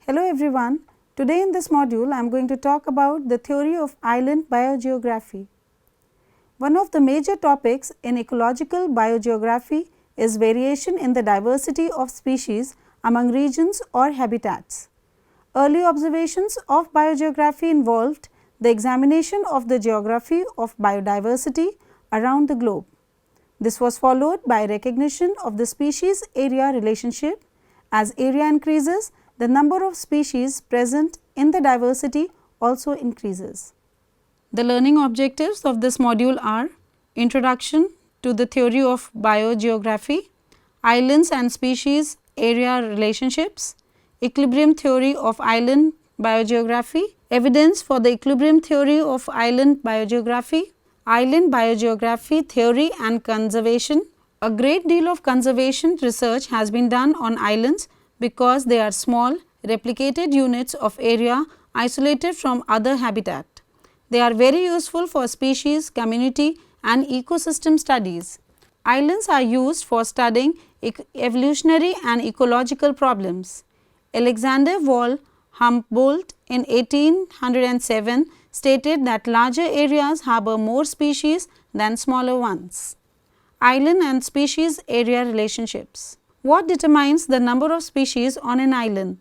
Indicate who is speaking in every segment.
Speaker 1: Hello everyone. Today in this module I am going to talk about the theory of island biogeography. One of the major topics in ecological biogeography is variation in the diversity of species among regions or habitats. Early observations of biogeography involved the examination of the geography of biodiversity around the globe. This was followed by recognition of the species area relationship. As area increases, the number of species present in the diversity also increases. The learning objectives of this module are Introduction to the theory of biogeography, islands and species area relationships, equilibrium theory of island biogeography, evidence for the equilibrium theory of island biogeography, island biogeography theory and conservation. A great deal of conservation research has been done on islands because they are small replicated units of area isolated from other habitat. They are very useful for species, community and ecosystem studies. Islands are used for studying evolutionary and ecological problems. Alexander von Humboldt in 1807 stated that larger areas harbor more species than smaller ones. Island and species area relationships. What determines the number of species on an island?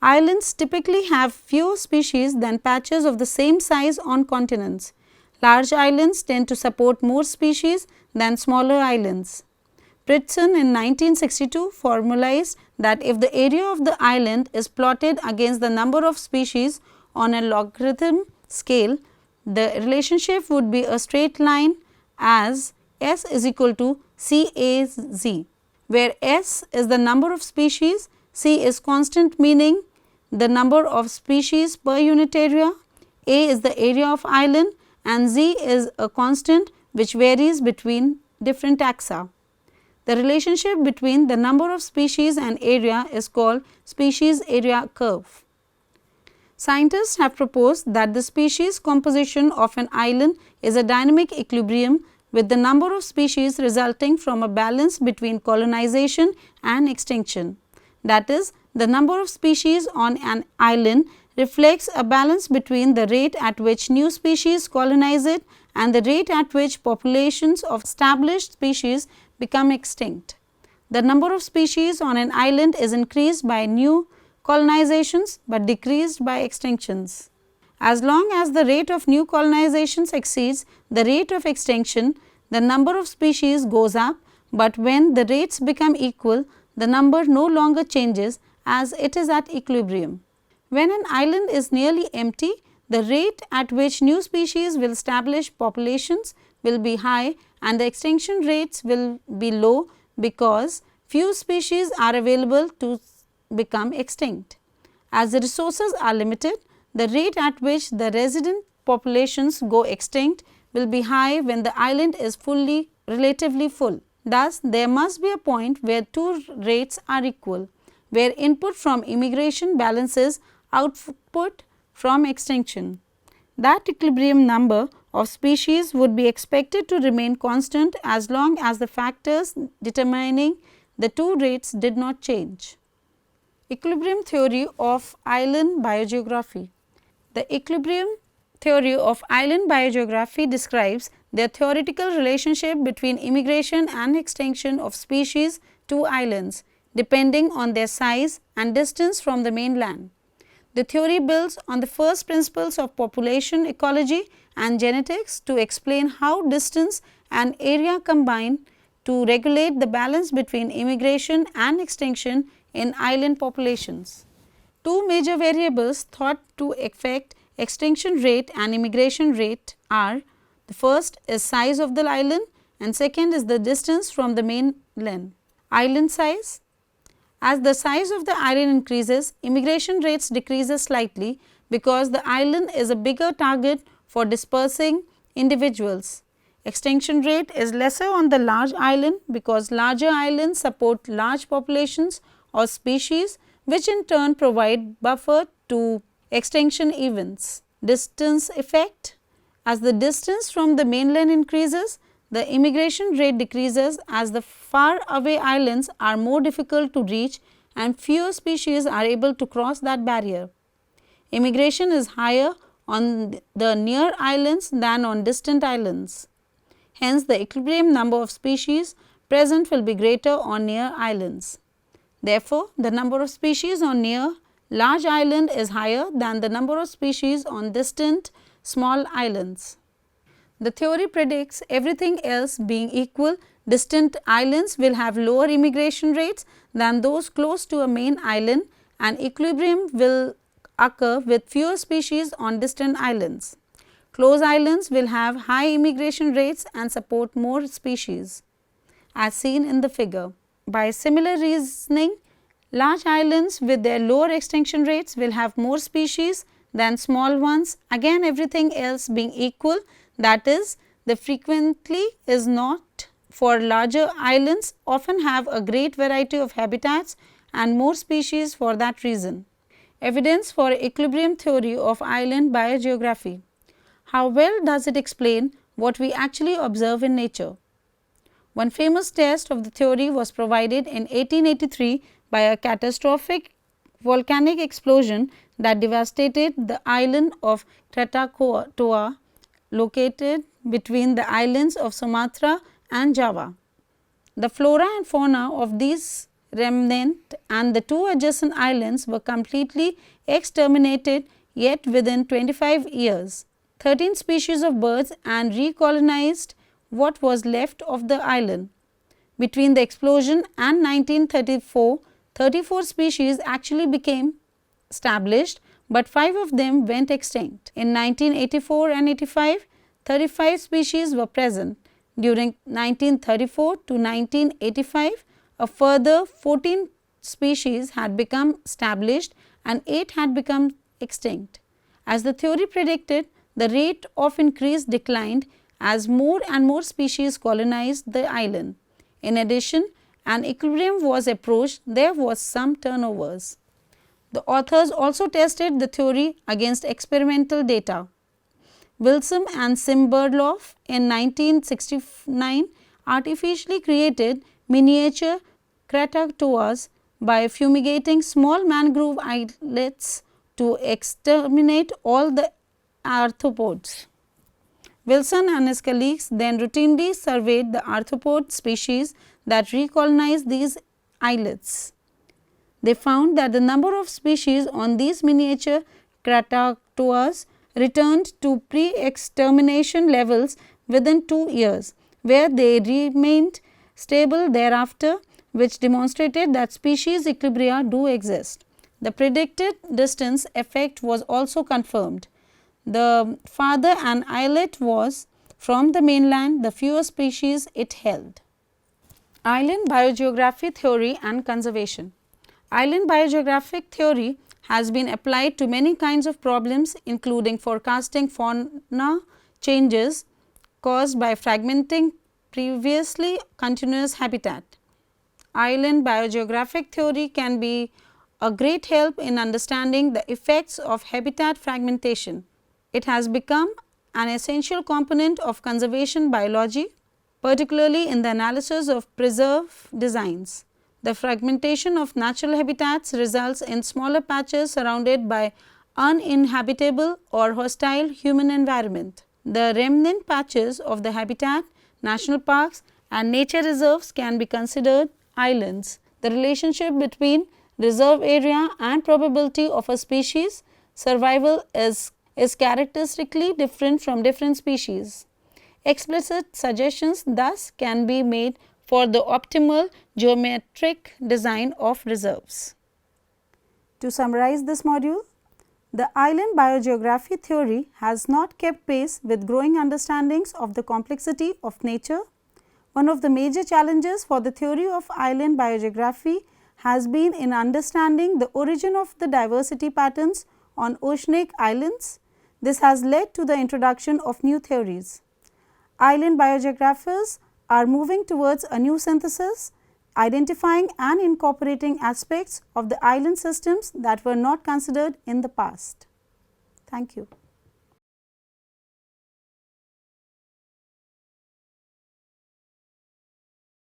Speaker 1: Islands typically have fewer species than patches of the same size on continents. Large islands tend to support more species than smaller islands. Pritson in 1962 formalized that if the area of the island is plotted against the number of species on a logarithm scale, the relationship would be a straight line as S is equal to CAZ, where S is the number of species, C is constant meaning the number of species per unit area, A is the area of island and Z is a constant which varies between different taxa. The relationship between the number of species and area is called species area curve. Scientists have proposed that the species composition of an island is a dynamic equilibrium with the number of species resulting from a balance between colonization and extinction. That is, the number of species on an island reflects a balance between the rate at which new species colonize it and the rate at which populations of established species become extinct. The number of species on an island is increased by new colonizations, but decreased by extinctions. As long as the rate of new colonizations exceeds the rate of extinction, the number of species goes up, but when the rates become equal, the number no longer changes as it is at equilibrium. When an island is nearly empty, the rate at which new species will establish populations will be high and the extinction rates will be low because few species are available to become extinct. As the resources are limited, the rate at which the resident populations go extinct will be high when the island is relatively full. Thus, there must be a point where two rates are equal, where input from immigration balances output from extinction. That equilibrium number of species would be expected to remain constant as long as the factors determining the two rates did not change. Equilibrium theory of island biogeography. The equilibrium theory of island biogeography describes the theoretical relationship between immigration and extinction of species to islands, depending on their size and distance from the mainland. The theory builds on the first principles of population ecology and genetics to explain how distance and area combine to regulate the balance between immigration and extinction in island populations. Two major variables thought to affect extinction rate and immigration rate are: the first is size of the island and second is the distance from the mainland. Island size. As the size of the island increases, immigration rates decreases slightly because the island is a bigger target for dispersing individuals. Extinction rate is lesser on the large island because larger islands support large populations or species which in turn provide buffer to extinction events. Distance effect. As the distance from the mainland increases, the immigration rate decreases as the far away islands are more difficult to reach and fewer species are able to cross that barrier. Immigration is higher on the near islands than on distant islands. Hence, the equilibrium number of species present will be greater on near islands. Therefore, the number of species on near large island is higher than the number of species on distant small islands. The theory predicts everything else being equal, distant islands will have lower immigration rates than those close to a main island, and equilibrium will occur with fewer species on distant islands. Close islands will have high immigration rates and support more species, as seen in the figure. By similar reasoning, large islands with their lower extinction rates will have more species than small ones, again everything else being equal, that is, the frequently is not for larger islands often have a great variety of habitats and more species for that reason. Evidence for equilibrium theory of island biogeography. How well does it explain what we actually observe in nature? One famous test of the theory was provided in 1883 by a catastrophic volcanic explosion that devastated the island of Krakatoa, located between the islands of Sumatra and Java. The flora and fauna of these remnant and the two adjacent islands were completely exterminated, yet within 25 years. 13 species of birds and recolonized what was left of the island. Between the explosion and 1934, 34 species actually became established, but 5 of them went extinct. In 1984 and 85, 35 species were present. During 1934 to 1985, a further 14 species had become established and 8 had become extinct. As the theory predicted, the rate of increase declined as more and more species colonized the island. In addition, an equilibrium was approached, there was some turnovers. The authors also tested the theory against experimental data. Wilson and Simberloff in 1969 artificially created miniature Krakatoas by fumigating small mangrove islets to exterminate all the arthropods. Wilson and his colleagues then routinely surveyed the arthropod species that recolonized these islets. They found that the number of species on these miniature Krakatoas returned to pre-extermination levels within 2 years, where they remained stable thereafter, which demonstrated that species equilibria do exist. The predicted distance effect was also confirmed. The farther an islet was from the mainland, the fewer species it held. Island biogeography theory and conservation. Island biogeographic theory has been applied to many kinds of problems, including forecasting fauna changes caused by fragmenting previously continuous habitat. Island biogeographic theory can be a great help in understanding the effects of habitat fragmentation. It has become an essential component of conservation biology, particularly in the analysis of preserve designs. The fragmentation of natural habitats results in smaller patches surrounded by uninhabitable or hostile human environment. The remnant patches of the habitat, national parks and nature reserves can be considered islands. The relationship between reserve area and probability of a species survival is characteristically different from different species. Explicit suggestions thus can be made for the optimal geometric design of reserves. To summarize this module, the island biogeography theory has not kept pace with growing understandings of the complexity of nature. One of the major challenges for the theory of island biogeography has been in understanding the origin of the diversity patterns on oceanic islands. This has led to the introduction of new theories. Island biogeographers are moving towards a new synthesis, identifying and incorporating aspects of the island systems that were not considered in the past. Thank you.